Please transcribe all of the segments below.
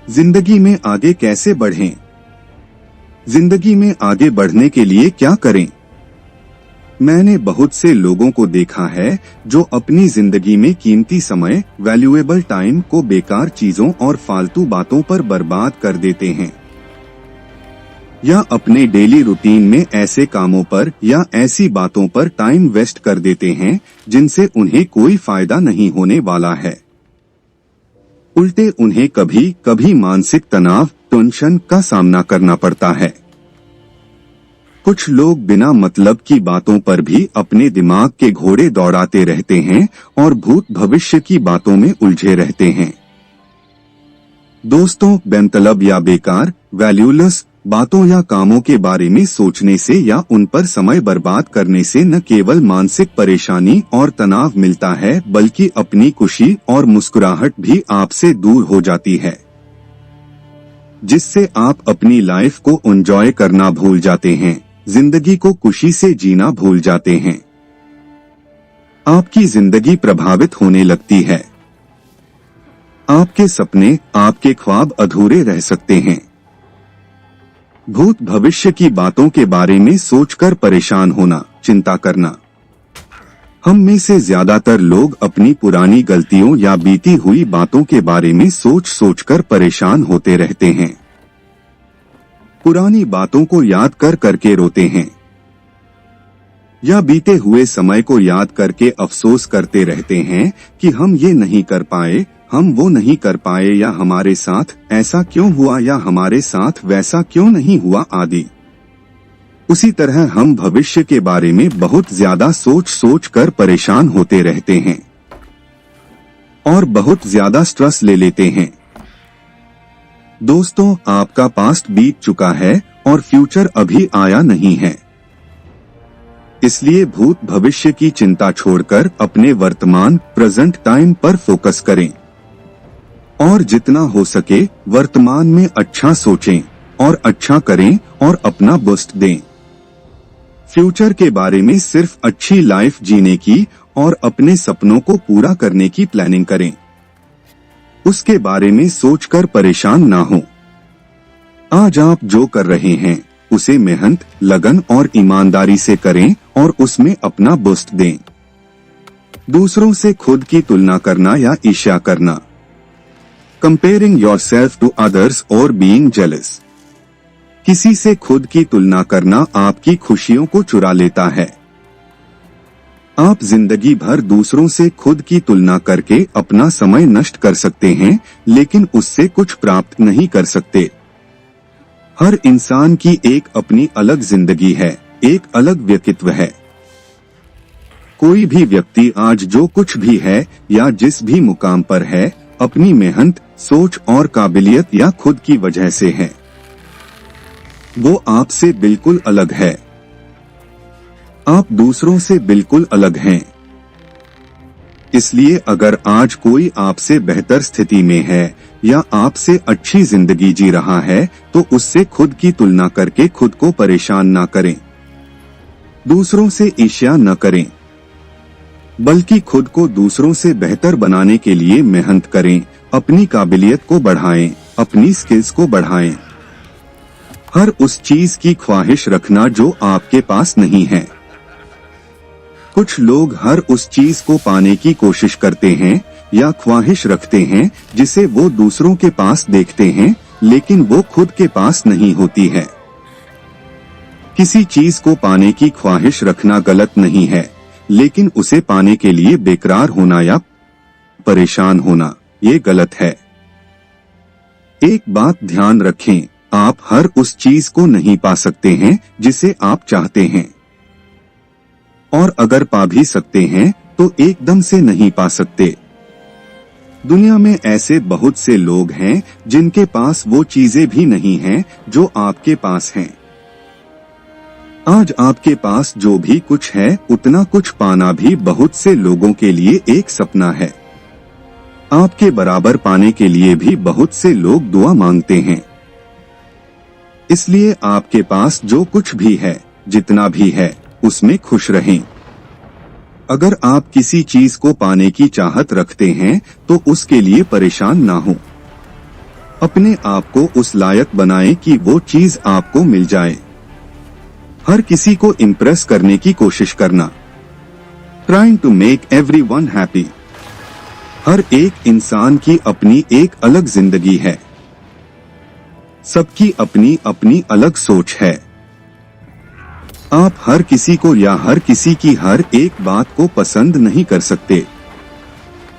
जिंदगी में आगे कैसे बढ़ें? जिंदगी में आगे बढ़ने के लिए क्या करें? मैंने बहुत से लोगों को देखा है जो अपनी जिंदगी में कीमती समय, वैल्यूएबल टाइम को बेकार चीजों और फालतू बातों पर बर्बाद कर देते हैं, या अपने डेली रूटीन में ऐसे कामों पर या ऐसी बातों पर टाइम वेस्ट कर देते हैं जिनसे उन्हें कोई फायदा नहीं होने वाला है। उल्टे उन्हें कभी कभी मानसिक तनाव, टेंशन का सामना करना पड़ता है। कुछ लोग बिना मतलब की बातों पर भी अपने दिमाग के घोड़े दौड़ाते रहते हैं और भूत भविष्य की बातों में उलझे रहते हैं। दोस्तों, बेमतलब या बेकार, वैल्यूलेस बातों या कामों के बारे में सोचने से या उन पर समय बर्बाद करने से न केवल मानसिक परेशानी और तनाव मिलता है, बल्कि अपनी खुशी और मुस्कुराहट भी आपसे दूर हो जाती है, जिससे आप अपनी लाइफ को एंजॉय करना भूल जाते हैं, जिंदगी को खुशी से जीना भूल जाते हैं। आपकी जिंदगी प्रभावित होने लगती है। आपके सपने, आपके ख्वाब अधूरे रह सकते हैं। भूत भविष्य की बातों के बारे में सोचकर परेशान होना, चिंता करना। हम में से ज्यादातर लोग अपनी पुरानी गलतियों या बीती हुई बातों के बारे में सोचकर परेशान होते रहते हैं। पुरानी बातों को याद करके रोते हैं, या बीते हुए समय को याद करके अफसोस करते रहते हैं कि हम ये नहीं कर पाए, हम वो नहीं कर पाए, या हमारे साथ ऐसा क्यों हुआ, या हमारे साथ वैसा क्यों नहीं हुआ आदि। उसी तरह हम भविष्य के बारे में बहुत ज्यादा सोच कर परेशान होते रहते हैं और बहुत ज्यादा स्ट्रेस ले लेते हैं। दोस्तों, आपका पास्ट बीत चुका है और फ्यूचर अभी आया नहीं है। इसलिए भूत भविष्य की चिंता छोड़कर अपने वर्तमान, प्रेजेंट टाइम पर फोकस करें और जितना हो सके वर्तमान में अच्छा सोचें और अच्छा करें और अपना बेस्ट दें। फ्यूचर के बारे में सिर्फ अच्छी लाइफ जीने की और अपने सपनों को पूरा करने की प्लानिंग करें। उसके बारे में सोचकर परेशान ना हो। आज आप जो कर रहे हैं उसे मेहनत, लगन और ईमानदारी से करें और उसमें अपना बेस्ट दें। दूसरों से खुद की तुलना करना या ईर्ष्या करना, कंपेयरिंग योरसेल्फ टू अदर्स और बीइंग जेलस, किसी से खुद की तुलना करना आपकी खुशियों को चुरा लेता है। आप जिंदगी भर दूसरों से खुद की तुलना करके अपना समय नष्ट कर सकते हैं, लेकिन उससे कुछ प्राप्त नहीं कर सकते। हर इंसान की एक अपनी अलग जिंदगी है, एक अलग व्यक्तित्व है। कोई भी व्यक्ति आज जो कुछ भी है या जिस भी मुकाम पर है, अपनी मेहनत, सोच और काबिलियत या खुद की वजह से है। वो आपसे बिल्कुल अलग है। आप दूसरों से बिल्कुल अलग हैं। इसलिए अगर आज कोई आपसे बेहतर स्थिति में है या आपसे अच्छी जिंदगी जी रहा है, तो उससे खुद की तुलना करके खुद को परेशान ना करें। दूसरों से ईर्ष्या न करें, बल्कि खुद को दूसरों से बेहतर बनाने के लिए मेहनत करें, अपनी काबिलियत को बढ़ाएं, अपनी स्किल्स को बढ़ाएं। हर उस चीज की ख्वाहिश रखना जो आपके पास नहीं है। कुछ लोग हर उस चीज को पाने की कोशिश करते हैं या ख्वाहिश रखते हैं जिसे वो दूसरों के पास देखते हैं, लेकिन वो खुद के पास नहीं होती है। किसी चीज को पाने की ख्वाहिश रखना गलत नहीं है, लेकिन उसे पाने के लिए बेकरार होना या परेशान होना, ये गलत है। एक बात ध्यान रखें, आप हर उस चीज को नहीं पा सकते हैं जिसे आप चाहते हैं, और अगर पा भी सकते हैं तो एकदम से नहीं पा सकते। दुनिया में ऐसे बहुत से लोग हैं जिनके पास वो चीजें भी नहीं हैं जो आपके पास हैं। आज आपके पास जो भी कुछ है, उतना कुछ पाना भी बहुत से लोगों के लिए एक सपना है। आपके बराबर पाने के लिए भी बहुत से लोग दुआ मांगते हैं। इसलिए आपके पास जो कुछ भी है, जितना भी है, उसमें खुश रहें। अगर आप किसी चीज को पाने की चाहत रखते हैं तो उसके लिए परेशान ना हो। अपने आप को उस लायक बनाएं कि वो चीज आपको मिल जाए। हर किसी को इम्प्रेस करने की कोशिश करना। Trying to make everyone happy. हर एक इंसान की अपनी एक अलग जिंदगी है। सबकी अपनी अपनी अलग सोच है। आप हर किसी को या हर किसी की हर एक बात को पसंद नहीं कर सकते।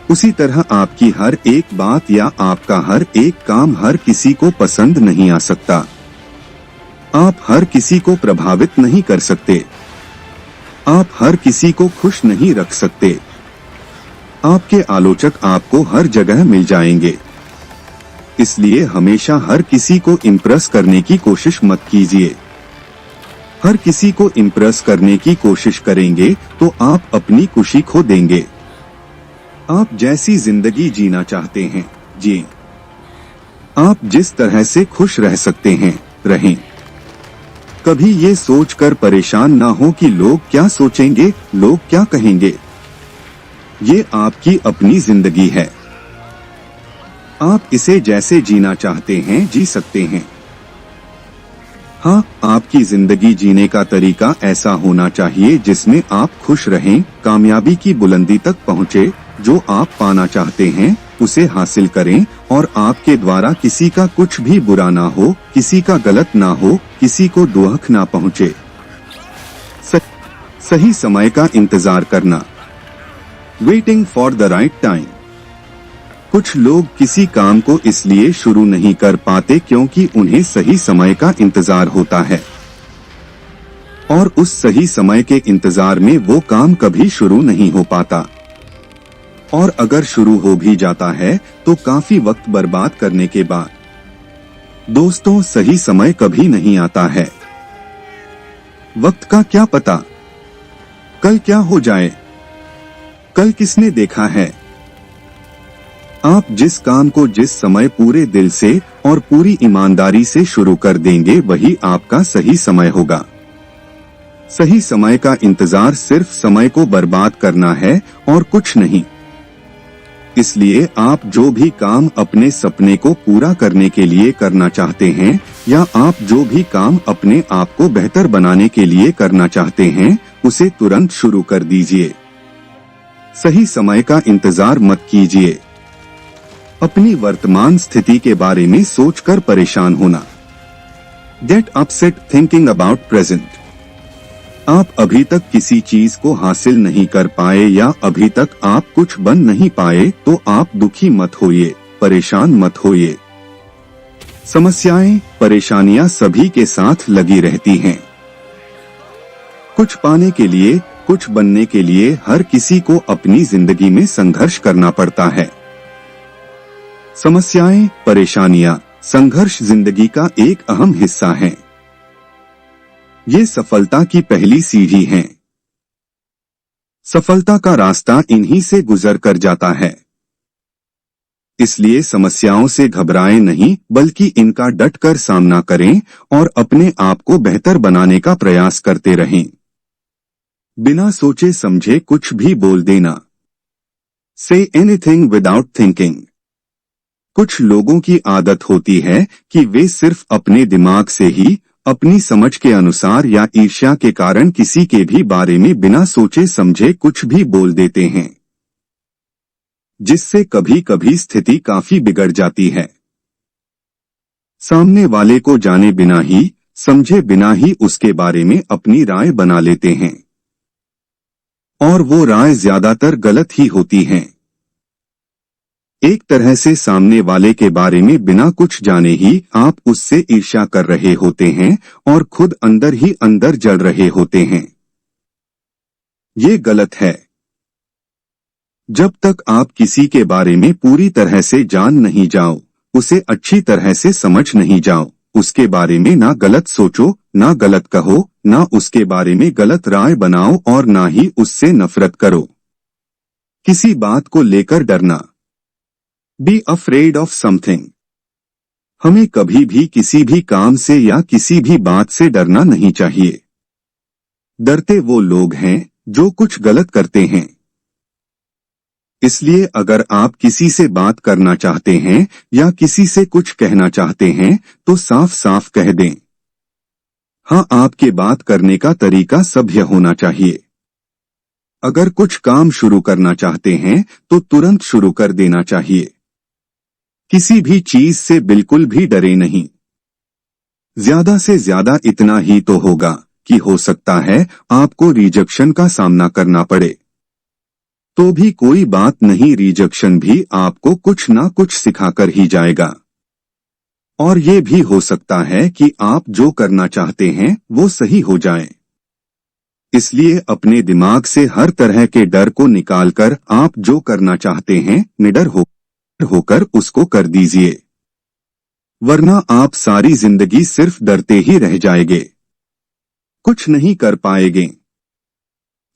उसी तरह आपकी हर एक बात या आपका हर एक काम हर किसी को पसंद नहीं आ सकता। आप हर किसी को प्रभावित नहीं कर सकते। आप हर किसी को खुश नहीं रख सकते। आपके आलोचक आपको हर जगह मिल जाएंगे। इसलिए हमेशा हर किसी को इम्प्रेस करने की कोशिश मत कीजिए। हर किसी को इम्प्रेस करने की कोशिश करेंगे तो आप अपनी खुशी खो देंगे। आप जैसी जिंदगी जीना चाहते हैं जिएं। आप जिस तरह से खुश रह सकते हैं रहें। कभी ये सोचकर परेशान ना हो कि लोग क्या सोचेंगे, लोग क्या कहेंगे। ये आपकी अपनी जिंदगी है। आप इसे जैसे जीना चाहते हैं जी सकते हैं। हाँ, आपकी जिंदगी जीने का तरीका ऐसा होना चाहिए जिसमें आप खुश रहें, कामयाबी की बुलंदी तक पहुँचे, जो आप पाना चाहते हैं उसे हासिल करें और आपके द्वारा किसी का कुछ भी बुरा ना हो, किसी का गलत ना हो, किसी को दुख ना पहुँचे। सही समय का इंतजार करना। Waiting for the right time. कुछ लोग किसी काम को इसलिए शुरू नहीं कर पाते क्योंकि उन्हें सही समय का इंतजार होता है और उस सही समय के इंतजार में वो काम कभी शुरू नहीं हो पाता, और अगर शुरू हो भी जाता है तो काफी वक्त बर्बाद करने के बाद। दोस्तों, सही समय कभी नहीं आता है। वक्त का क्या पता कल क्या हो जाए, कल किसने देखा है। आप जिस काम को जिस समय पूरे दिल से और पूरी ईमानदारी से शुरू कर देंगे वही आपका सही समय होगा। सही समय का इंतजार सिर्फ समय को बर्बाद करना है और कुछ नहीं। इसलिए आप जो भी काम अपने सपने को पूरा करने के लिए करना चाहते हैं या आप जो भी काम अपने आप को बेहतर बनाने के लिए करना चाहते हैं उसे तुरंत शुरू कर दीजिए। सही समय का इंतजार मत कीजिए। अपनी वर्तमान स्थिति के बारे में सोचकर परेशान होना। Get upset thinking about present. आप अभी तक किसी चीज को हासिल नहीं कर पाए या अभी तक आप कुछ बन नहीं पाए तो आप दुखी मत होइए, परेशान मत होइए। समस्याएं, परेशानियां सभी के साथ लगी रहती हैं। कुछ पाने के लिए, कुछ बनने के लिए हर किसी को अपनी जिंदगी में संघर्ष करना पड़ता है। समस्याएं, परेशानियां, संघर्ष जिंदगी का एक अहम हिस्सा है। ये सफलता की पहली सीढ़ी है। सफलता का रास्ता इन्हीं से गुजर कर जाता है। इसलिए समस्याओं से घबराएं नहीं, बल्कि इनका डटकर सामना करें और अपने आप को बेहतर बनाने का प्रयास करते रहें। बिना सोचे समझे कुछ भी बोल देना। Say anything without thinking. कुछ लोगों की आदत होती है कि वे सिर्फ अपने दिमाग से ही, अपनी समझ के अनुसार या ईर्ष्या के कारण किसी के भी बारे में बिना सोचे समझे कुछ भी बोल देते हैं, जिससे कभी कभी स्थिति काफी बिगड़ जाती है। सामने वाले को जाने बिना ही, समझे बिना ही उसके बारे में अपनी राय बना लेते हैं और वो राय ज्यादातर गलत ही होती हैं। एक तरह से सामने वाले के बारे में बिना कुछ जाने ही आप उससे ईर्ष्या कर रहे होते हैं और खुद अंदर ही अंदर जल रहे होते हैं। ये गलत है। जब तक आप किसी के बारे में पूरी तरह से जान नहीं जाओ, उसे अच्छी तरह से समझ नहीं जाओ, उसके बारे में ना गलत सोचो, ना गलत कहो, ना उसके बारे में गलत राय बनाओ और ना ही उससे नफरत करो। किसी बात को लेकर डरना। Be afraid of something। हमें कभी भी किसी भी काम से या किसी भी बात से डरना नहीं चाहिए। डरते वो लोग हैं जो कुछ गलत करते हैं। इसलिए अगर आप किसी से बात करना चाहते हैं या किसी से कुछ कहना चाहते हैं तो साफ साफ कह दें। हाँ, आपके बात करने का तरीका सभ्य होना चाहिए। अगर कुछ काम शुरू करना चाहते हैं तो तुरंत शुरू कर देना चाहिए। किसी भी चीज से बिल्कुल भी डरे नहीं। ज्यादा से ज्यादा इतना ही तो होगा कि हो सकता है आपको रिजेक्शन का सामना करना पड़े, तो भी कोई बात नहीं, रिजेक्शन भी आपको कुछ ना कुछ सिखाकर ही जाएगा। और ये भी हो सकता है कि आप जो करना चाहते हैं वो सही हो जाए। इसलिए अपने दिमाग से हर तरह के डर को निकालकर आप जो करना चाहते हैं निडर होकर उसको कर दीजिए, वरना आप सारी जिंदगी सिर्फ डरते ही रह जाएंगे, कुछ नहीं कर पाएंगे।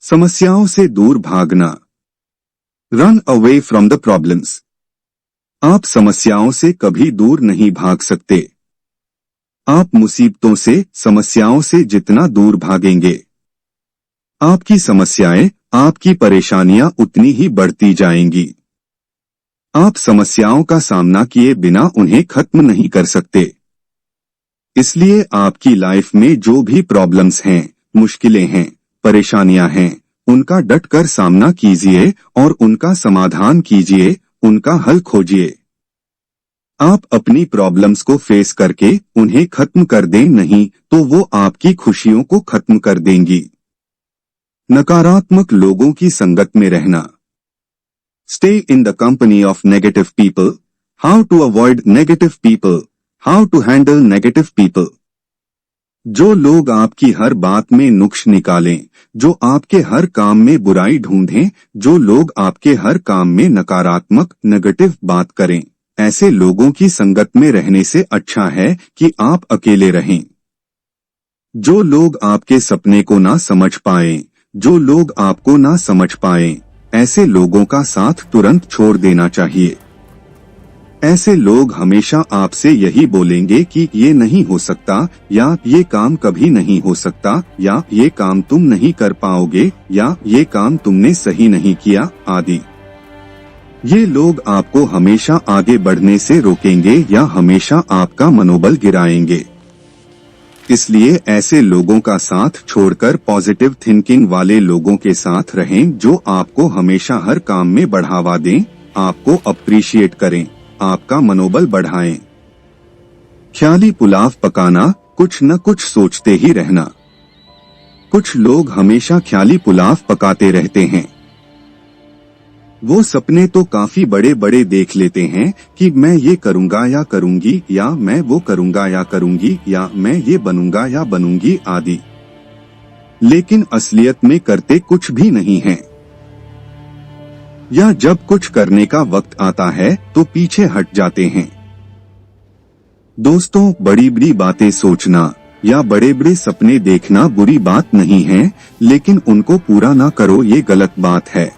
समस्याओं से दूर भागना। Run away from the problems. आप समस्याओं से कभी दूर नहीं भाग सकते। आप मुसीबतों से, समस्याओं से जितना दूर भागेंगे, आपकी समस्याएं, आपकी परेशानियां उतनी ही बढ़ती जाएंगी। आप समस्याओं का सामना किए बिना उन्हें खत्म नहीं कर सकते। इसलिए आपकी लाइफ में जो भी प्रॉब्लम्स हैं, मुश्किलें हैं, परेशानियां हैं, उनका डटकर सामना कीजिए और उनका समाधान कीजिए, उनका हल खोजिए। आप अपनी प्रॉब्लम्स को फेस करके उन्हें खत्म कर दें, नहीं तो वो आपकी खुशियों को खत्म कर देंगी। नकारात्मक लोगों की संगत में रहना। Stay in the company of negative people. How to avoid negative people. How to handle negative people. जो लोग आपकी हर बात में नुक्स निकालें, जो आपके हर काम में बुराई ढूंढें, जो लोग आपके हर काम में नकारात्मक नेगेटिव बात करें, ऐसे लोगों की संगत में रहने से अच्छा है कि आप अकेले रहें। जो लोग आपके सपने को ना समझ पाएं, जो लोग आपको ना समझ पाएं, ऐसे लोगों का साथ तुरंत छोड़ देना चाहिए। ऐसे लोग हमेशा आपसे यही बोलेंगे कि ये नहीं हो सकता, या ये काम कभी नहीं हो सकता, या ये काम तुम नहीं कर पाओगे, या ये काम तुमने सही नहीं किया, आदि। ये लोग आपको हमेशा आगे बढ़ने से रोकेंगे या हमेशा आपका मनोबल गिराएंगे। इसलिए ऐसे लोगों का साथ छोड़कर पॉजिटिव थिंकिंग वाले लोगों के साथ रहें, जो आपको हमेशा हर काम में बढ़ावा दें, आपको अप्रिशिएट करें, आपका मनोबल बढ़ाएं। ख्याली पुलाव पकाना, कुछ न कुछ सोचते ही रहना। कुछ लोग हमेशा ख्याली पुलाव पकाते रहते हैं। वो सपने तो काफी बड़े बड़े देख लेते हैं कि मैं ये करूंगा या करूंगी, या मैं वो करूंगा या करूंगी, या मैं ये बनूंगा या बनूंगी, आदि। लेकिन असलियत में करते कुछ भी नहीं हैं। या जब कुछ करने का वक्त आता है तो पीछे हट जाते हैं। दोस्तों, बड़ी बड़ी बातें सोचना या बड़े बड़े सपने देखना बुरी बात नहीं है, लेकिन उनको पूरा ना करो, ये गलत बात है।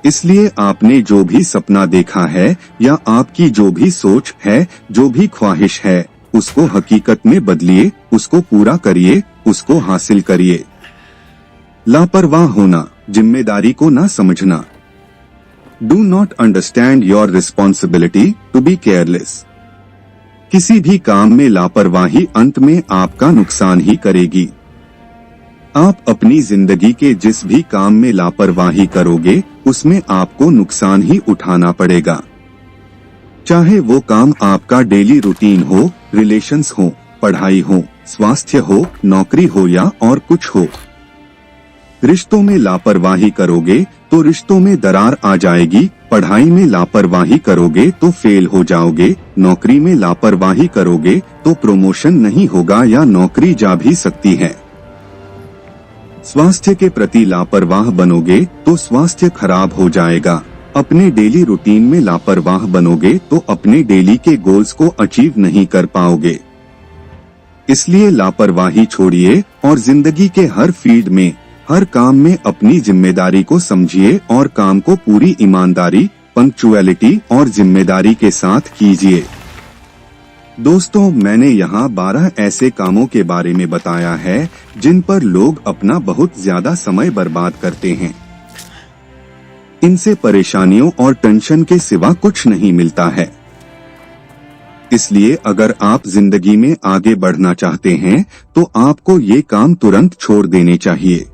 इसलिए आपने जो भी सपना देखा है या आपकी जो भी सोच है, जो भी ख्वाहिश है, उसको हकीकत में बदलिए, उसको पूरा करिए, उसको हासिल करिए। लापरवाह होना, जिम्मेदारी को ना समझना। Do not understand your responsibility to be careless. किसी भी काम में लापरवाही अंत में आपका नुकसान ही करेगी। आप अपनी जिंदगी के जिस भी काम में लापरवाही करोगे, उसमें आपको नुकसान ही उठाना पड़ेगा। चाहे वो काम आपका डेली रूटीन हो, रिलेशंस हो, पढ़ाई हो, स्वास्थ्य हो, नौकरी हो या और कुछ हो। रिश्तों में लापरवाही करोगे तो रिश्तों में दरार आ जाएगी, पढ़ाई में लापरवाही करोगे तो फेल हो जाओगे, नौकरी में लापरवाही करोगे तो प्रमोशन नहीं होगा या नौकरी जा भी सकती है। स्वास्थ्य के प्रति लापरवाह बनोगे तो स्वास्थ्य खराब हो जाएगा। अपने डेली रूटीन में लापरवाह बनोगे तो अपने डेली के गोल्स को अचीव नहीं कर पाओगे। इसलिए लापरवाही छोड़िए और जिंदगी के हर फील्ड में, हर काम में अपनी जिम्मेदारी को समझिए और काम को पूरी ईमानदारी, पंक्चुअलिटी और जिम्मेदारी के साथ कीजिए। दोस्तों, मैंने यहाँ 12 ऐसे कामों के बारे में बताया है जिन पर लोग अपना बहुत ज्यादा समय बर्बाद करते हैं। इनसे परेशानियों और टेंशन के सिवा कुछ नहीं मिलता है। इसलिए अगर आप जिंदगी में आगे बढ़ना चाहते हैं तो आपको ये काम तुरंत छोड़ देने चाहिए।